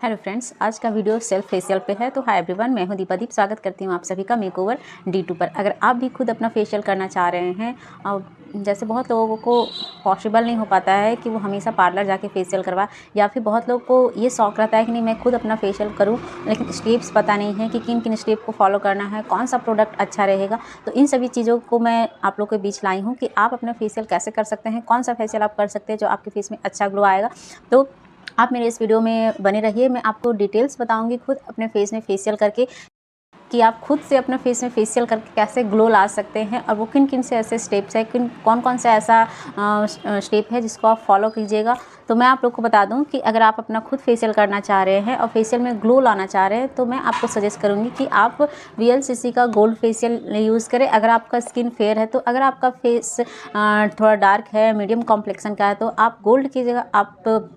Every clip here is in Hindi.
हेलो फ्रेंड्स, आज का वीडियो सेल्फ फेशियल पे है। तो हाय एवरीवन, मैं हूं दीपादीप। स्वागत करती हूं आप सभी का मेकओवर D2 पर। अगर आप भी खुद अपना फेशियल करना चाह रहे हैं और जैसे बहुत लोगों को पॉसिबल नहीं हो पाता है कि वो हमेशा पार्लर जाके फेशियल करवा, या फिर बहुत लोगों को ये शौक रहता है कि नहीं मैं खुद अपना फेशियल करूँ, लेकिन स्टेप्स पता नहीं है कि किन किन स्टेप को फॉलो करना है, कौन सा प्रोडक्ट अच्छा रहेगा। तो इन सभी चीज़ों को मैं आप लोग के बीच लाई हूँ कि आप अपना फेशियल कैसे कर सकते हैं, कौन सा फेशियल आप कर सकते हैं जो आपके फेस में अच्छा ग्लो आएगा। तो आप मेरे इस वीडियो में बने रहिए। मैं आपको डिटेल्स बताऊंगी खुद अपने फेस में फेशियल करके कि आप खुद से अपने फेस में फेशियल करके कैसे ग्लो ला सकते हैं, और वो किन किन से ऐसे स्टेप्स है, कौन कौन सा ऐसा स्टेप है जिसको आप फॉलो कीजिएगा। तो मैं आप लोग को बता दूं कि अगर आप अपना खुद फेशियल करना चाह रहे हैं और फेशियल में ग्लो लाना चाह रहे हैं, तो मैं आपको सजेस्ट करूंगी कि आप VLCC का गोल्ड फेशियल यूज़ करें। अगर आपका स्किन फेयर है, तो अगर आपका फेस थोड़ा डार्क है, मीडियम कॉम्प्लेक्सन का है, तो आप गोल्ड की जगह आप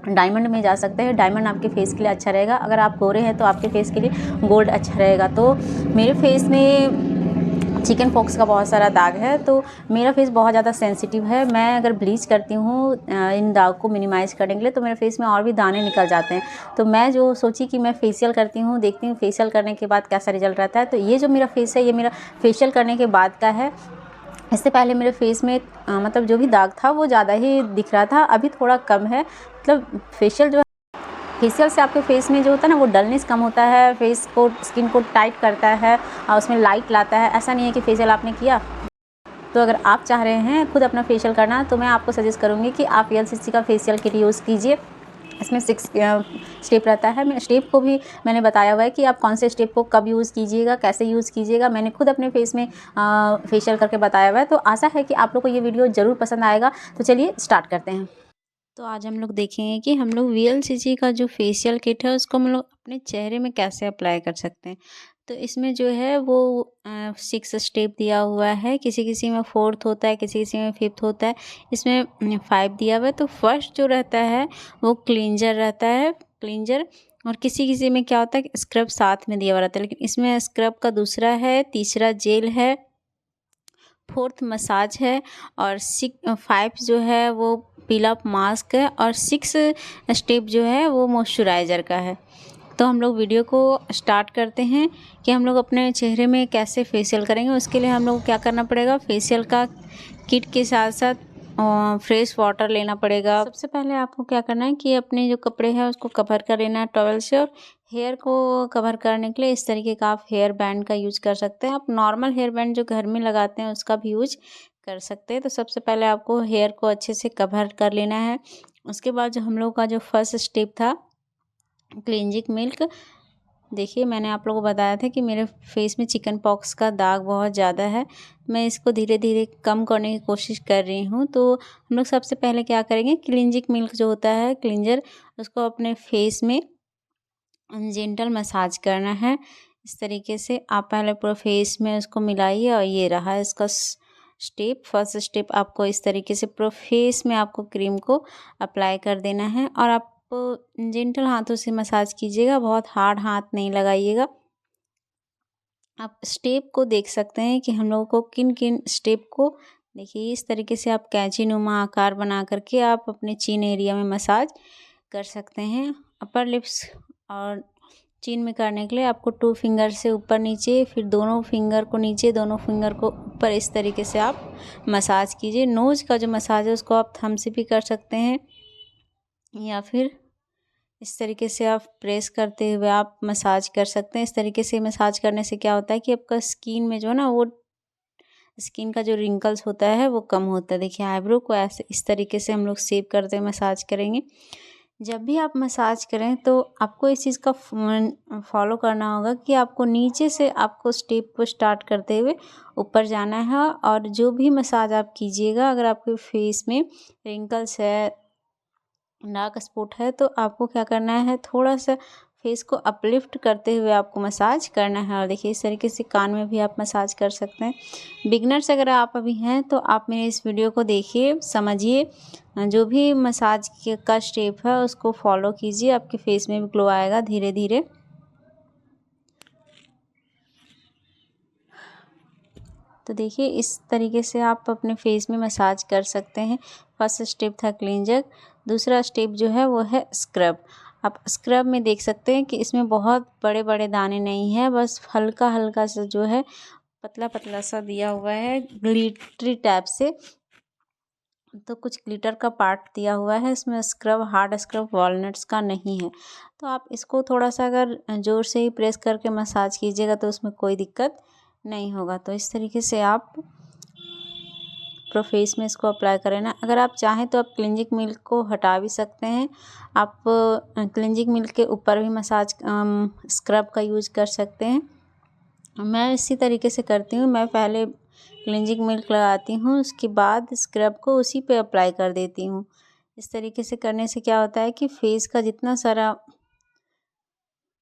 डायमंड में जा सकते हैं। डायमंड आपके फेस के लिए अच्छा रहेगा। अगर आप गोरे हैं तो आपके फेस के लिए गोल्ड अच्छा रहेगा। तो मेरे फेस में चिकन पॉक्स का बहुत सारा दाग है, तो मेरा फेस बहुत ज़्यादा सेंसिटिव है। मैं अगर ब्लीच करती हूँ इन दाग को मिनिमाइज़ करने के लिए, तो मेरे फेस में और भी दाने निकल जाते हैं। तो मैं जो सोची कि मैं फेशियल करती हूँ, देखती हूँ फेशियल करने के बाद कैसा रिजल्ट रहता है। तो ये जो मेरा फेस है, ये मेरा फेशियल करने के बाद का है। इससे पहले मेरे फेस में मतलब जो भी दाग था वो ज़्यादा ही दिख रहा था, अभी थोड़ा कम है। मतलब फेशियल से आपके फेस में जो होता है ना, वो डलनेस कम होता है, फेस को स्किन को टाइट करता है और उसमें लाइट लाता है। ऐसा नहीं है कि फेशियल आपने किया। तो अगर आप चाह रहे हैं खुद अपना फेशियल करना, तो मैं आपको सजेस्ट करूँगी कि आप VLCC का फेशियल किट यूज़ कीजिए। इसमें 6 स्टेप रहता है। मैं स्टेप को भी मैंने बताया हुआ है कि आप कौन से स्टेप को कब यूज़ कीजिएगा, कैसे यूज़ कीजिएगा। मैंने खुद अपने फेस में फेशियल करके बताया हुआ है। तो आशा है कि आप लोग को ये वीडियो ज़रूर पसंद आएगा। तो चलिए स्टार्ट करते हैं। तो आज हम लोग देखेंगे कि हम लोग VLCC का जो फेशियल किट है उसको हम लोग अपने चेहरे में कैसे अप्लाई कर सकते हैं। तो इसमें जो है वो 6 स्टेप दिया हुआ है। किसी किसी में 4th होता है, किसी किसी में 5th होता है। इसमें 5 दिया हुआ है। तो फर्स्ट जो रहता है वो क्लींजर रहता है, क्लींजर। और किसी किसी में क्या होता है कि स्क्रब साथ में दिया हुआ रहता है, लेकिन इसमें स्क्रब का दूसरा है, तीसरा जेल है, 4th मसाज है, और 5 जो है वो पील अप मास्क है, और 6 स्टेप जो है वो मॉइस्चराइज़र का है। तो हम लोग वीडियो को स्टार्ट करते हैं कि हम लोग अपने चेहरे में कैसे फेशियल करेंगे। उसके लिए हम लोग को क्या करना पड़ेगा, फेशियल का किट के साथ साथ फ्रेश वाटर लेना पड़ेगा। सबसे पहले आपको क्या करना है कि अपने जो कपड़े हैं उसको कवर कर लेना है टॉवल से, और हेयर को कवर करने के लिए इस तरीके का आप हेयर बैंड का यूज कर सकते हैं। आप नॉर्मल हेयर बैंड जो घर में लगाते हैं उसका भी यूज कर सकते हैं। तो सबसे पहले आपको हेयर को अच्छे से कवर कर लेना है। उसके बाद जो हम लोग का जो फर्स्ट स्टेप था, क्लींजिंग मिल्क। देखिए, मैंने आप लोगों को बताया था कि मेरे फेस में चिकन पॉक्स का दाग बहुत ज़्यादा है। मैं इसको धीरे धीरे कम करने की कोशिश कर रही हूँ। तो हम लोग सबसे पहले क्या करेंगे, क्लींजिंग मिल्क जो होता है, क्लींजर, उसको अपने फेस में जेंटल मसाज करना है। इस तरीके से आप पहले पूरा फेस में उसको मिलाइए, और ये रहा इसका स्टेप। फर्स्ट स्टेप आपको इस तरीके से पूरा फेस में आपको क्रीम को अप्लाई कर देना है, और आप जेंटल हाथों से मसाज कीजिएगा, बहुत हार्ड हाथ नहीं लगाइएगा। आप स्टेप को देख सकते हैं कि हम लोगों को किन किन स्टेप को, देखिए इस तरीके से आप कैंची नुमा आकार बना करके आप अपने चिन एरिया में मसाज कर सकते हैं। अपर लिप्स और चिन में करने के लिए आपको 2 फिंगर से ऊपर नीचे, फिर दोनों फिंगर को नीचे, दोनों फिंगर को ऊपर, इस तरीके से आप मसाज कीजिए। नोज़ का जो मसाज है उसको आप थंब से भी कर सकते हैं, या फिर इस तरीके से आप प्रेस करते हुए आप मसाज कर सकते हैं। इस तरीके से मसाज करने से क्या होता है कि आपका स्किन में जो है ना, वो स्किन का जो रिंकल्स होता है वो कम होता है। देखिए, आईब्रो को ऐसे इस तरीके से हम लोग शेव करते हुए मसाज करेंगे। जब भी आप मसाज करें तो आपको इस चीज़ का फॉलो करना होगा कि आपको नीचे से आपको स्टेप को स्टार्ट करते हुए ऊपर जाना है। और जो भी मसाज आप कीजिएगा, अगर आपके फेस में रिंकल्स है, डार्क स्पॉट है, तो आपको क्या करना है, थोड़ा सा फेस को अपलिफ्ट करते हुए आपको मसाज करना है। और देखिए, इस तरीके से कान में भी आप मसाज कर सकते हैं। बिगनर्स अगर आप अभी हैं तो आप मेरे इस वीडियो को देखिए, समझिए, जो भी मसाज का स्टेप है उसको फॉलो कीजिए, आपके फेस में भी ग्लो आएगा धीरे धीरे। तो देखिए, इस तरीके से आप अपने फेस में मसाज कर सकते हैं। फर्स्ट स्टेप था क्लींजर, दूसरा स्टेप जो है वो है स्क्रब। आप स्क्रब में देख सकते हैं कि इसमें बहुत बड़े बड़े दाने नहीं है, बस हल्का हल्का सा जो है पतला पतला सा दिया हुआ है ग्लिटरी टाइप से। तो कुछ ग्लिटर का पार्ट दिया हुआ है इसमें। स्क्रब हार्ड स्क्रब वॉलनट्स का नहीं है। तो आप इसको थोड़ा सा अगर ज़ोर से ही प्रेस करके मसाज कीजिएगा तो उसमें कोई दिक्कत नहीं होगा। तो इस तरीके से आप पूरा फेस में इसको अप्लाई करें ना। अगर आप चाहें तो आप क्लिनजिंग मिल्क को हटा भी सकते हैं। आप क्लिनजिंग मिल्क के ऊपर भी मसाज स्क्रब का यूज़ कर सकते हैं। मैं इसी तरीके से करती हूँ। मैं पहले क्लिनजिंग मिल्क लगाती हूँ, उसके बाद स्क्रब को उसी पे अप्लाई कर देती हूँ। इस तरीके से करने से क्या होता है कि फेस का जितना सारा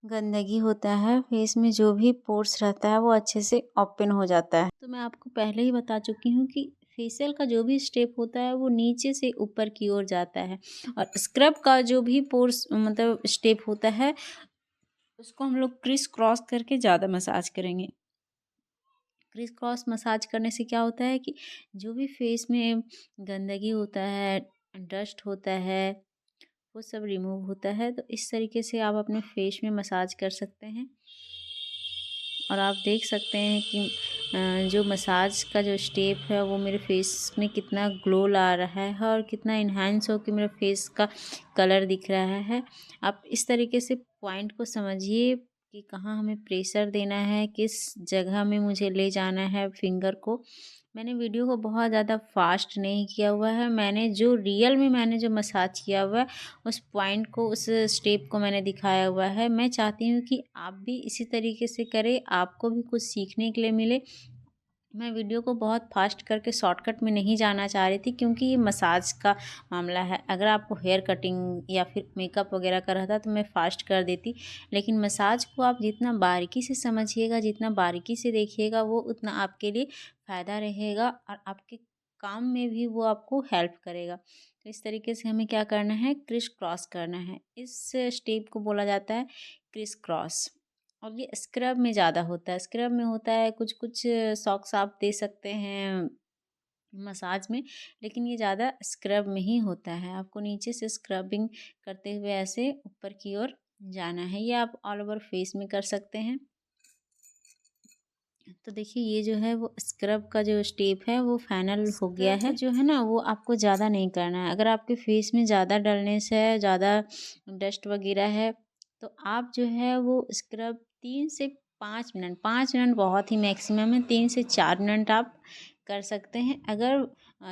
गंदगी होता है, फेस में जो भी पोर्स रहता है वो अच्छे से ओपन हो जाता है। तो मैं आपको पहले ही बता चुकी हूँ कि फेशियल का जो भी स्टेप होता है वो नीचे से ऊपर की ओर जाता है, और स्क्रब का जो भी पोर्स मतलब स्टेप होता है उसको हम लोग क्रिस क्रॉस करके ज़्यादा मसाज करेंगे। क्रिस क्रॉस मसाज करने से क्या होता है कि जो भी फेस में गंदगी होता है, डस्ट होता है, वो सब रिमूव होता है। तो इस तरीके से आप अपने फेस में मसाज कर सकते हैं। और आप देख सकते हैं कि जो मसाज का जो स्टेप है वो मेरे फेस में कितना ग्लो ला रहा है और कितना इन्हांस हो कि मेरे फेस का कलर दिख रहा है। आप इस तरीके से पॉइंट को समझिए कि कहाँ हमें प्रेशर देना है, किस जगह में मुझे ले जाना है फिंगर को। मैंने वीडियो को बहुत ज़्यादा फास्ट नहीं किया हुआ है। मैंने जो रियल में मैंने जो मसाज किया हुआ है उस पॉइंट को, उस स्टेप को मैंने दिखाया हुआ है। मैं चाहती हूँ कि आप भी इसी तरीके से करें, आपको भी कुछ सीखने के लिए मिले। मैं वीडियो को बहुत फास्ट करके शॉर्टकट में नहीं जाना चाह रही थी, क्योंकि ये मसाज का मामला है। अगर आपको हेयर कटिंग या फिर मेकअप वगैरह का रहता तो मैं फ़ास्ट कर देती, लेकिन मसाज को आप जितना बारीकी से समझिएगा, जितना बारीकी से देखिएगा, वो उतना आपके लिए फ़ायदा रहेगा और आपके काम में भी वो आपको हेल्प करेगा। तो इस तरीके से हमें क्या करना है, क्रिस क्रॉस करना है। इस स्टेप को बोला जाता है क्रिस क्रॉस। और ये स्क्रब में ज़्यादा होता है। स्क्रब में होता है कुछ कुछ सॉक्स आप दे सकते हैं मसाज में, लेकिन ये ज़्यादा स्क्रब में ही होता है। आपको नीचे से स्क्रबिंग करते हुए ऐसे ऊपर की ओर जाना है। ये आप ऑल ओवर फेस में कर सकते हैं। तो देखिए ये जो है वो स्क्रब का जो स्टेप है वो फाइनल हो गया है। जो है ना वो आपको ज़्यादा नहीं करना है। अगर आपके फेस में ज़्यादा डलनेस है, ज़्यादा डस्ट वगैरह है, तो आप जो है वो स्क्रब 3 से 5 मिनट, 5 मिनट बहुत ही मैक्सिमम है, 3 से 4 मिनट आप कर सकते हैं। अगर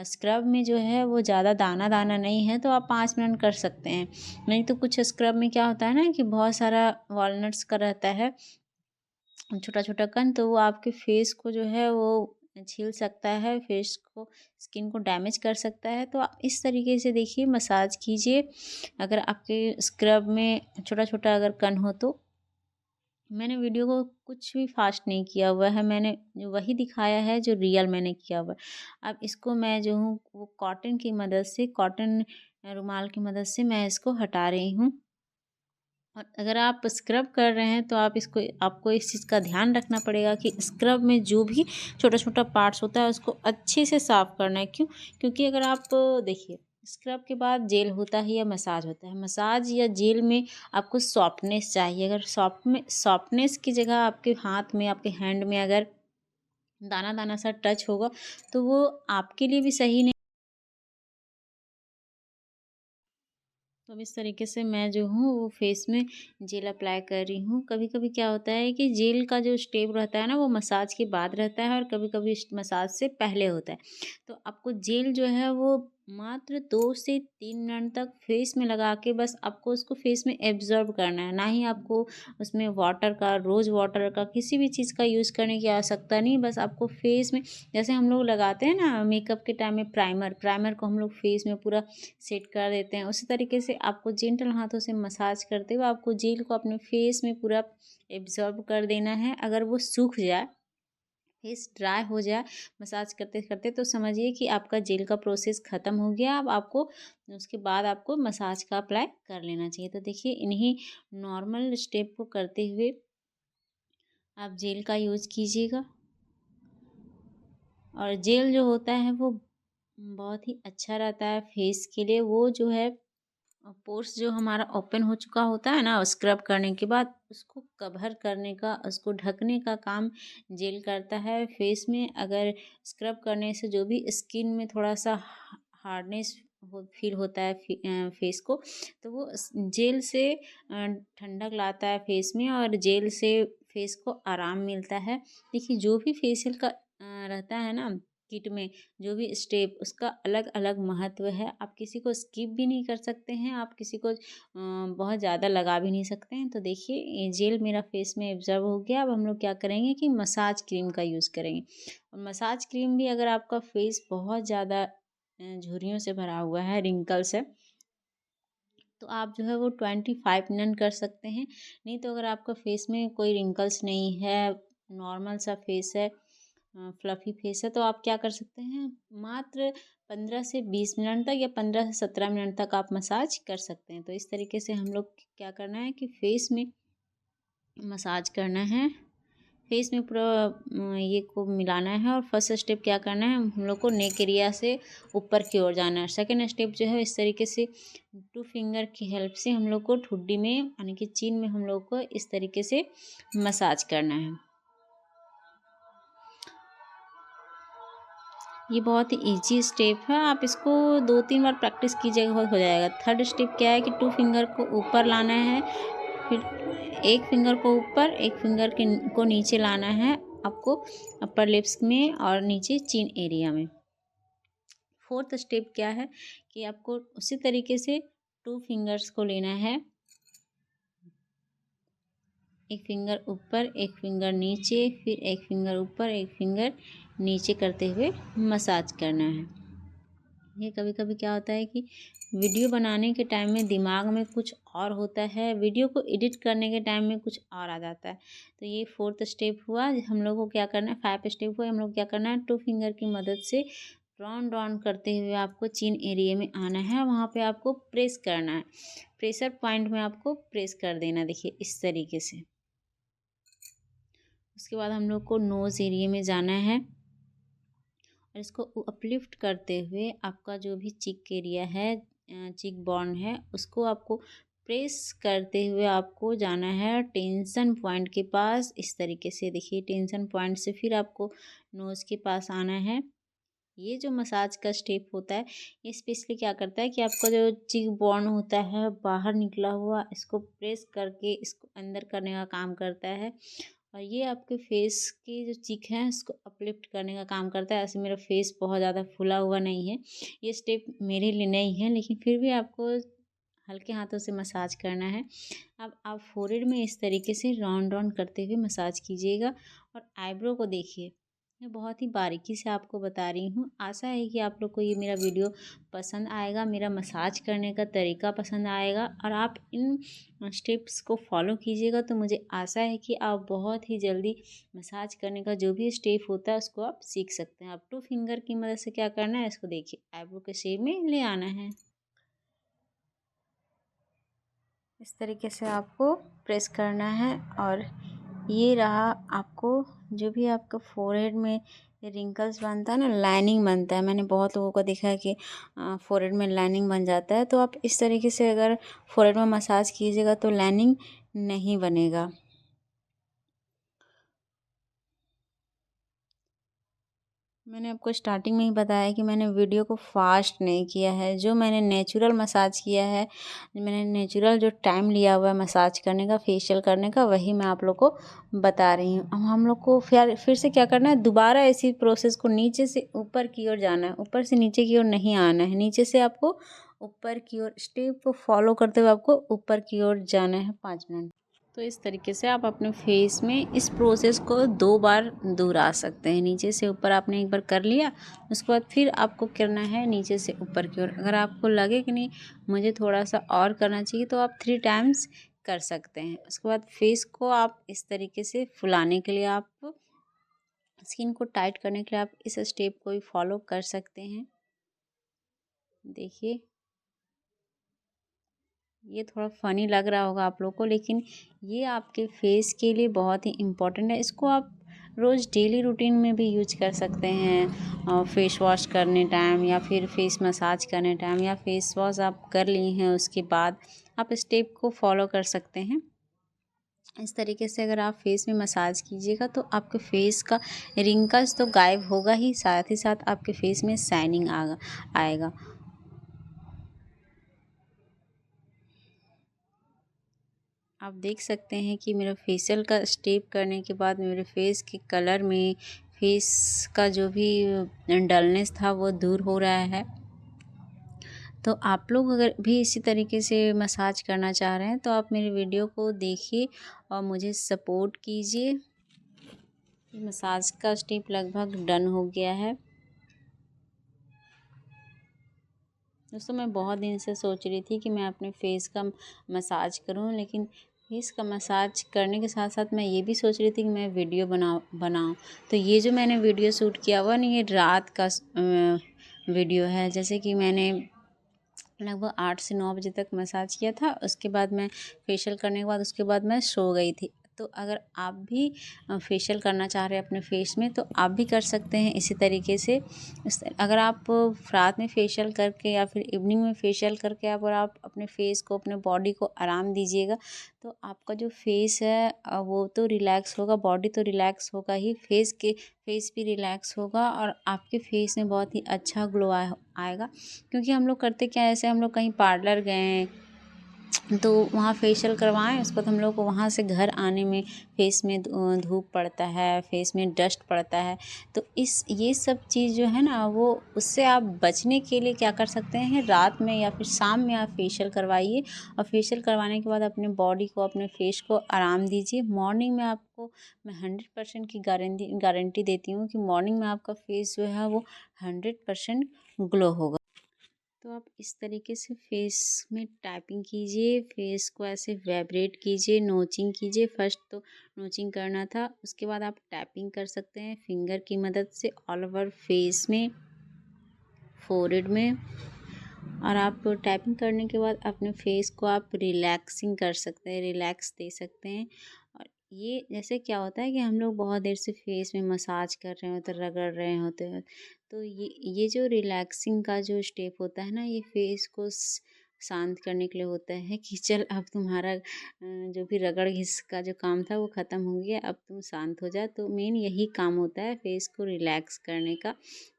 स्क्रब में जो है वो ज़्यादा दाना दाना नहीं है तो आप 5 मिनट कर सकते हैं। नहीं तो कुछ स्क्रब में क्या होता है ना कि बहुत सारा वॉलनट्स का रहता है छोटा छोटा कण, तो वो आपके फेस को जो है वो छील सकता है, फेस को, स्किन को डैमेज कर सकता है। तो आप इस तरीके से देखिए मसाज कीजिए। अगर आपके स्क्रब में छोटा छोटा अगर कण हो तो। मैंने वीडियो को कुछ भी फास्ट नहीं किया हुआ है, मैंने जो वही दिखाया है जो रियल मैंने किया हुआ है। अब इसको मैं जो हूँ वो कॉटन की मदद से, कॉटन रुमाल की मदद से मैं इसको हटा रही हूँ। और अगर आप स्क्रब कर रहे हैं तो आपको इस चीज़ का ध्यान रखना पड़ेगा कि स्क्रब में जो भी छोटा छोटा पार्ट्स होता है उसको अच्छे से साफ़ करना है। क्यों? क्योंकि अगर आप देखिए स्क्रब के बाद जेल होता है या मसाज होता है। मसाज या जेल में आपको सॉफ्टनेस चाहिए। अगर सॉफ्टनेस की जगह आपके हाथ में, आपके हैंड में अगर दाना दाना सा टच होगा तो वो आपके लिए भी सही नहीं। तो अब इस तरीके से मैं जो हूँ वो फेस में जेल अप्लाई कर रही हूँ। कभी कभी क्या होता है कि जेल का जो स्टेप रहता है ना वो मसाज के बाद रहता है और कभी कभी मसाज से पहले होता है। तो आपको जेल जो है वो मात्र 2 से 3 मिनट तक फेस में लगा के बस आपको उसको फेस में एब्जॉर्ब करना है। ना ही आपको उसमें वाटर का, रोज़ वाटर का, किसी भी चीज़ का यूज़ करने की आवश्यकता नहीं। बस आपको फेस में, जैसे हम लोग लगाते हैं ना मेकअप के टाइम में प्राइमर, प्राइमर को हम लोग फेस में पूरा सेट कर देते हैं, उसी तरीके से आपको जेंटल हाथों से मसाज करते हुए आपको जेल को अपने फेस में पूरा एब्जॉर्ब कर देना है। अगर वो सूख जाए, फेस ड्राई हो जाए मसाज करते करते, तो समझिए कि आपका जेल का प्रोसेस ख़त्म हो गया। अब आपको उसके बाद आपको मसाज का अप्लाई कर लेना चाहिए। तो देखिए इन्हीं नॉर्मल स्टेप को करते हुए आप जेल का यूज़ कीजिएगा। और जेल जो होता है वो बहुत ही अच्छा रहता है फेस के लिए। वो जो है पोर्स जो हमारा ओपन हो चुका होता है ना स्क्रब करने के बाद, उसको कवर करने का, उसको ढकने का काम जेल करता है। फेस में अगर स्क्रब करने से जो भी स्किन में थोड़ा सा हार्डनेस फील होता है फेस को, तो वो जेल से ठंडक लाता है फेस में, और जेल से फेस को आराम मिलता है। देखिए जो भी फेशियल का रहता है ना किट में, जो भी स्टेप, उसका अलग अलग महत्व है। आप किसी को स्किप भी नहीं कर सकते हैं, आप किसी को बहुत ज़्यादा लगा भी नहीं सकते हैं। तो देखिए ये जेल मेरा फेस में एब्जॉर्ब हो गया। अब हम लोग क्या करेंगे कि मसाज क्रीम का यूज़ करेंगे। और मसाज क्रीम भी, अगर आपका फेस बहुत ज़्यादा झुर्रियों से भरा हुआ है, रिंकल्स है, तो आप जो है वो 25 मिनट कर सकते हैं। नहीं तो अगर आपका फेस में कोई रिंकल्स नहीं है, नॉर्मल सा फेस है, फ्लफ़ी फेस है, तो आप क्या कर सकते हैं, मात्र 15 से 20 मिनट तक या 15 से 17 मिनट तक आप मसाज कर सकते हैं। तो इस तरीके से हम लोग क्या करना है कि फेस में मसाज करना है, फेस में पूरा ये को मिलाना है। और फर्स्ट स्टेप क्या करना है, हम लोग को नेक एरिया से ऊपर की ओर जाना है। सेकेंड स्टेप जो है इस तरीके से 2 फिंगर की हेल्प से हम लोग को ठुड्डी में यानी कि चीन में हम लोग को इस तरीके से मसाज करना है। ये बहुत ही ईजी स्टेप है, आप इसको 2-3 बार प्रैक्टिस कीजिएगा, हो जाएगा। थर्ड स्टेप क्या है कि 2 फिंगर को ऊपर लाना है, फिर एक फिंगर को ऊपर, एक फिंगर को नीचे लाना है आपको, अपर लिप्स में और नीचे चिन एरिया में। फोर्थ स्टेप क्या है कि आपको उसी तरीके से 2 फिंगर्स को लेना है, एक फिंगर ऊपर, एक फिंगर नीचे, फिर एक फिंगर ऊपर, एक फिंगर नीचे करते हुए मसाज करना है। ये कभी कभी क्या होता है कि वीडियो बनाने के टाइम में दिमाग में कुछ और होता है, वीडियो को एडिट करने के टाइम में कुछ और आ जाता है। तो ये फोर्थ स्टेप हुआ। हम लोग को क्या करना है, 5 स्टेप हुआ, हम लोग क्या करना है, 2 फिंगर की मदद से राउंड राउंड करते हुए आपको चिन एरिया में आना है, वहाँ पे आपको प्रेस करना है, प्रेशर पॉइंट में आपको प्रेस कर देना। देखिए इस तरीके से। उसके बाद हम लोग को नोज़ एरिया में जाना है, और इसको अपलिफ्ट करते हुए आपका जो भी चिक एरिया है, चिक बोन है, उसको आपको प्रेस करते हुए आपको जाना है टेंशन पॉइंट के पास। इस तरीके से देखिए, टेंशन पॉइंट से फिर आपको नोज़ के पास आना है। ये जो मसाज का स्टेप होता है, ये स्पेशली क्या करता है कि आपका जो चिक बोन होता है बाहर निकला हुआ, इसको प्रेस करके इसको अंदर करने का काम करता है। और ये आपके फेस की जो चिक है इसको अपलिफ्ट करने का काम करता है। ऐसे मेरा फेस बहुत ज़्यादा फूला हुआ नहीं है, ये स्टेप मेरे लिए नहीं है, लेकिन फिर भी आपको हल्के हाथों से मसाज करना है। अब आप फोrehead में इस तरीके से राउंड राउंड करते हुए मसाज कीजिएगा। और आईब्रो को देखिए, मैं बहुत ही बारीकी से आपको बता रही हूँ। आशा है कि आप लोग को ये मेरा वीडियो पसंद आएगा, मेरा मसाज करने का तरीका पसंद आएगा, और आप इन स्टेप्स को फॉलो कीजिएगा। तो मुझे आशा है कि आप बहुत ही जल्दी मसाज करने का जो भी स्टेप होता है उसको आप सीख सकते हैं। आप 2 फिंगर की मदद से क्या करना है, इसको देखिए आईब्रो के शेप में ले आना है। इस तरीके से आपको प्रेस करना है। और ये रहा आपको जो भी आपका फोrehead में रिंकल्स बनता है ना, लाइनिंग बनता है। मैंने बहुत लोगों को देखा है कि फोrehead में लाइनिंग बन जाता है। तो आप इस तरीके से अगर फोrehead में मसाज कीजिएगा तो लाइनिंग नहीं बनेगा। मैंने आपको स्टार्टिंग में ही बताया कि मैंने वीडियो को फास्ट नहीं किया है, जो मैंने नेचुरल मसाज किया है, मैंने नेचुरल जो टाइम लिया हुआ है मसाज करने का, फेशियल करने का, वही मैं आप लोग को बता रही हूँ। अब हम लोग को फिर से क्या करना है, दोबारा इसी प्रोसेस को नीचे से ऊपर की ओर जाना है, ऊपर से नीचे की ओर नहीं आना है। नीचे से आपको ऊपर की ओर स्टेप को फॉलो करते हुए आपको ऊपर की ओर जाना है 5 मिनट। तो इस तरीके से आप अपने फेस में इस प्रोसेस को 2 बार दोहरा सकते हैं। नीचे से ऊपर आपने एक बार कर लिया, उसके बाद फिर आपको करना है नीचे से ऊपर की ओर। अगर आपको लगे कि नहीं मुझे थोड़ा सा और करना चाहिए, तो आप 3 टाइम्स कर सकते हैं। उसके बाद फेस को आप इस तरीके से फुलाने के लिए, आप स्किन को टाइट करने के लिए आप इस स्टेप को भी फॉलो कर सकते हैं। देखिए ये थोड़ा फ़नी लग रहा होगा आप लोग को, लेकिन ये आपके फेस के लिए बहुत ही इम्पोर्टेंट है। इसको आप रोज़ डेली रूटीन में भी यूज कर सकते हैं। फेस वॉश करने टाइम या फिर फेस मसाज करने टाइम या फेस वॉश आप कर ली हैं उसके बाद आप स्टेप को फॉलो कर सकते हैं। इस तरीके से अगर आप फेस में मसाज कीजिएगा तो आपके फेस का रिंकल्स तो गायब होगा ही, साथ ही साथ आपके फेस में शाइनिंग आएगा। आप देख सकते हैं कि मेरा फेशियल का स्टेप करने के बाद मेरे फेस के कलर में फेस का जो भी डलनेस था वो दूर हो रहा है। तो आप लोग अगर भी इसी तरीके से मसाज करना चाह रहे हैं तो आप मेरे वीडियो को देखिए और मुझे सपोर्ट कीजिए। मसाज का स्टेप लगभग डन हो गया है। दोस्तों मैं बहुत दिन से सोच रही थी कि मैं अपने फेस का मसाज करूं, लेकिन फेस का मसाज करने के साथ साथ मैं ये भी सोच रही थी कि मैं वीडियो बनाऊं। तो ये जो मैंने वीडियो शूट किया हुआ ना, ये रात का वीडियो है। जैसे कि मैंने लगभग 8 से 9 बजे तक मसाज किया था। उसके बाद मैं फेशियल करने के बाद उसके बाद मैं सो गई थी। तो अगर आप भी फेशियल करना चाह रहे हैं अपने फेस में तो आप भी कर सकते हैं इसी तरीके से। अगर आप रात में फेशियल करके या फिर इवनिंग में फेशियल करके अगर आप अपने फेस को अपने बॉडी को आराम दीजिएगा तो आपका जो फेस है वो तो रिलैक्स होगा, बॉडी तो रिलैक्स होगा ही, फेस भी रिलैक्स होगा और आपके फेस में बहुत ही अच्छा ग्लो आएगा। क्योंकि हम लोग करते क्या है, ऐसे हम लोग कहीं पार्लर गए तो वहाँ फेशियल करवाएं, उसके बाद हम लोग को वहाँ से घर आने में फेस में धूप पड़ता है, फेस में डस्ट पड़ता है। तो ये सब चीज़ जो है ना वो उससे आप बचने के लिए क्या कर सकते हैं, रात में या फिर शाम में आप फेशियल करवाइए और फेशियल करवाने के बाद अपने बॉडी को अपने फेस को आराम दीजिए। मॉर्निंग में आपको मैं 100% की गारंटी देती हूँ कि मॉर्निंग में आपका फेस जो है वो 100% ग्लो होगा। तो आप इस तरीके से फेस में टैपिंग कीजिए, फेस को ऐसे वाइब्रेट कीजिए, नोचिंग कीजिए। फर्स्ट तो नोचिंग करना था, उसके बाद आप टैपिंग कर सकते हैं फिंगर की मदद से ऑल ओवर फेस में, फोरहेड में। और आप टैपिंग करने के बाद अपने फेस को आप रिलैक्सिंग कर सकते हैं, रिलैक्स दे सकते हैं। और ये जैसे क्या होता है कि हम लोग बहुत देर से फेस में मसाज कर रहे होते, रगड़ रहे होते हैं, तो ये जो रिलैक्सिंग का जो स्टेप होता है ना, ये फेस को शांत करने के लिए होता है कि चल अब तुम्हारा जो भी रगड़ घिस का जो काम था वो ख़त्म हो गया, अब तुम शांत हो जा। तो मेन यही काम होता है फेस को रिलैक्स करने का।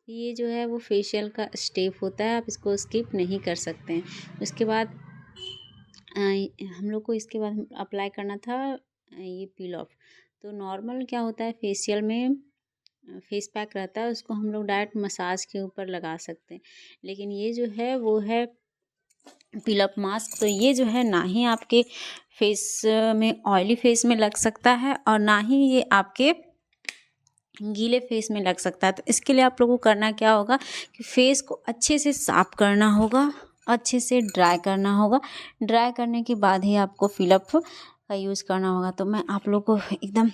ये जो है वो फेशियल का स्टेप होता है, आप इसको स्किप नहीं कर सकते हैं। उसके बाद हम लोग को इसके बाद अप्लाई करना था ये पील ऑफ। तो नॉर्मल क्या होता है, फेशियल में फेस पैक रहता है, उसको हम लोग डायरेक्ट मसाज के ऊपर लगा सकते हैं। लेकिन ये जो है वो है पील ऑफ मास्क। तो ये जो है ना ही आपके फेस में ऑयली फेस में लग सकता है और ना ही ये आपके गीले फेस में लग सकता है। तो इसके लिए आप लोगों को करना क्या होगा कि फेस को अच्छे से साफ करना होगा, अच्छे से ड्राई करना होगा। ड्राई करने के बाद ही आपको फिलअप का यूज़ करना होगा। तो मैं आप लोगों को एकदम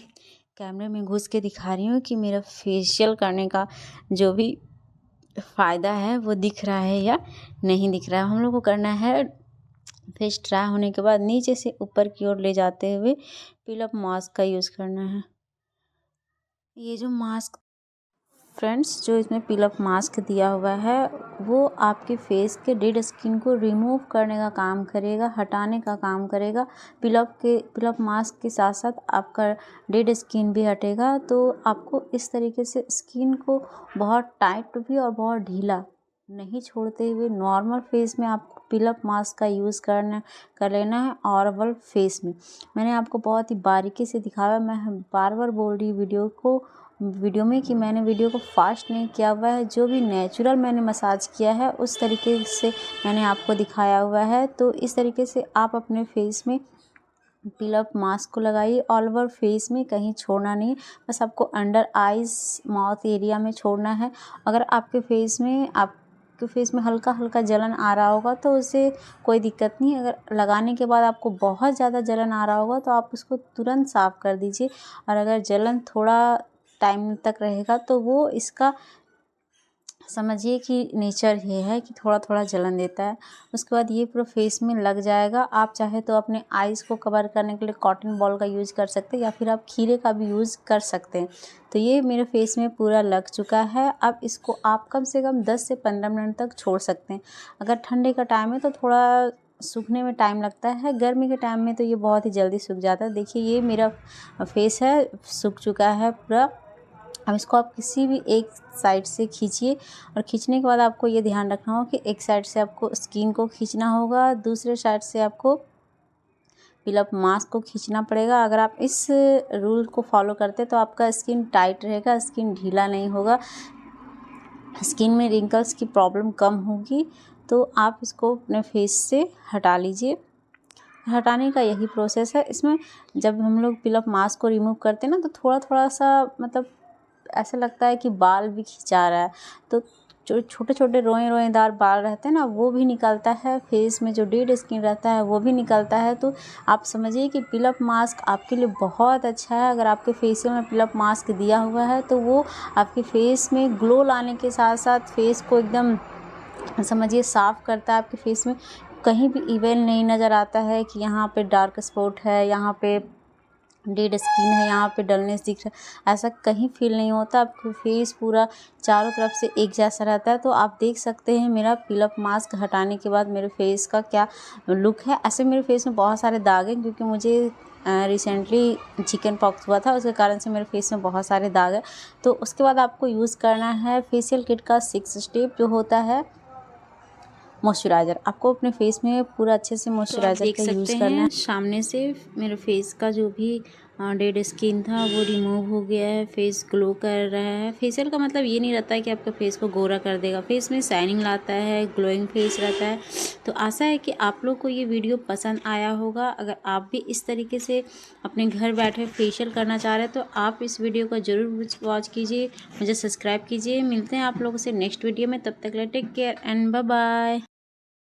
कैमरे में घुस के दिखा रही हूँ कि मेरा फेशियल करने का जो भी फ़ायदा है वो दिख रहा है या नहीं दिख रहा है। हम लोग को करना है फेस ड्राई होने के बाद नीचे से ऊपर की ओर ले जाते हुए पील ऑफ मास्क का यूज़ करना है। ये जो मास्क फ्रेंड्स, जो इसमें पील ऑफ मास्क दिया हुआ है वो आपके फेस के डेड स्किन को रिमूव करने का काम करेगा, हटाने का काम करेगा। पील ऑफ मास्क के साथ साथ आपका डेड स्किन भी हटेगा। तो आपको इस तरीके से स्किन को बहुत टाइट भी और बहुत ढीला नहीं छोड़ते हुए नॉर्मल फेस में आपको पील ऑफ मास्क का यूज़ कर लेना है। ऑरल फेस में मैंने आपको बहुत ही बारीकी से दिखाया। मैं बार बार बोल रही वीडियो में कि मैंने वीडियो को फास्ट नहीं किया हुआ है, जो भी नेचुरल मैंने मसाज किया है उस तरीके से मैंने आपको दिखाया हुआ है। तो इस तरीके से आप अपने फेस में पील ऑफ मास्क को लगाइए, ऑल ओवर फेस में, कहीं छोड़ना नहीं, बस आपको अंडर आइज़ माउथ एरिया में छोड़ना है। अगर आपके फेस में हल्का हल्का जलन आ रहा होगा तो उससे कोई दिक्कत नहीं। अगर लगाने के बाद आपको बहुत ज़्यादा जलन आ रहा होगा तो आप उसको तुरंत साफ़ कर दीजिए। और अगर जलन थोड़ा टाइम तक रहेगा तो वो इसका समझिए कि नेचर ये है कि थोड़ा थोड़ा जलन देता है। उसके बाद ये पूरा फेस में लग जाएगा। आप चाहे तो अपने आइज़ को कवर करने के लिए कॉटन बॉल का यूज़ कर सकते हैं या फिर आप खीरे का भी यूज़ कर सकते हैं। तो ये मेरे फेस में पूरा लग चुका है। अब इसको आप कम से कम 10 से 15 मिनट तक छोड़ सकते हैं। अगर ठंडे का टाइम है तो थोड़ा सूखने में टाइम लगता है, गर्मी के टाइम में तो ये बहुत ही जल्दी सूख जाता है। देखिए ये मेरा फेस है, सूख चुका है पूरा। अब इसको आप किसी भी एक साइड से खींचिए और खींचने के बाद आपको ये ध्यान रखना होगा कि एक साइड से आपको स्किन को खींचना होगा, दूसरे साइड से आपको पिलअप मास्क को खींचना पड़ेगा। अगर आप इस रूल को फॉलो करते तो आपका स्किन टाइट रहेगा, स्किन ढीला नहीं होगा, स्किन में रिंकल्स की प्रॉब्लम कम होगी। तो आप इसको अपने फेस से हटा लीजिए। हटाने का यही प्रोसेस है। इसमें जब हम लोग पिलअप मास्क को रिमूव करते हैं ना तो थोड़ा थोड़ा सा मतलब ऐसा लगता है कि बाल भी खिंचा रहा है। तो जो छोटे छोटे रोएदार बाल रहते हैं ना वो भी निकलता है, फेस में जो डेड स्किन रहता है वो भी निकलता है। तो आप समझिए कि पिलअप मास्क आपके लिए बहुत अच्छा है। अगर आपके फेशियल में पिलअप मास्क दिया हुआ है तो वो आपके फेस में ग्लो लाने के साथ साथ फेस को एकदम समझिए साफ़ करता है। आपके फेस में कहीं भी इवन नहीं नज़र आता है कि यहाँ पे डार्क स्पॉट है, यहाँ पे डेड स्किन है, यहाँ पे डलनेस दिख रहा है, ऐसा कहीं फील नहीं होता। आपका फेस पूरा चारों तरफ से एक जैसा रहता है। तो आप देख सकते हैं मेरा पिलअप मास्क हटाने के बाद मेरे फेस का क्या लुक है। ऐसे मेरे फेस में बहुत सारे दाग हैं क्योंकि मुझे रिसेंटली चिकन पॉक्स हुआ था, उसके कारण से मेरे फेस में बहुत सारे दाग हैं। तो उसके बाद आपको यूज़ करना है फेशियल किट का 6 स्टेप जो होता है मॉइस्चराइज़र। आपको अपने फेस में पूरा अच्छे से मॉइस्चराइज़र का यूज़ करना है। सामने से मेरे फेस का जो भी डेड स्किन था वो रिमूव हो गया है, फेस ग्लो कर रहा है। फेशियल का मतलब ये नहीं रहता है कि आपका फेस को गोरा कर देगा, फेस में शाइनिंग लाता है, ग्लोइंग फेस रहता है। तो आशा है कि आप लोग को ये वीडियो पसंद आया होगा। अगर आप भी इस तरीके से अपने घर बैठे फेशियल करना चाह रहे हैं तो आप इस वीडियो को ज़रूर वॉच कीजिए, मुझे सब्सक्राइब कीजिए। मिलते हैं आप लोगों से नेक्स्ट वीडियो में, तब तक के लिए take care and bye bye.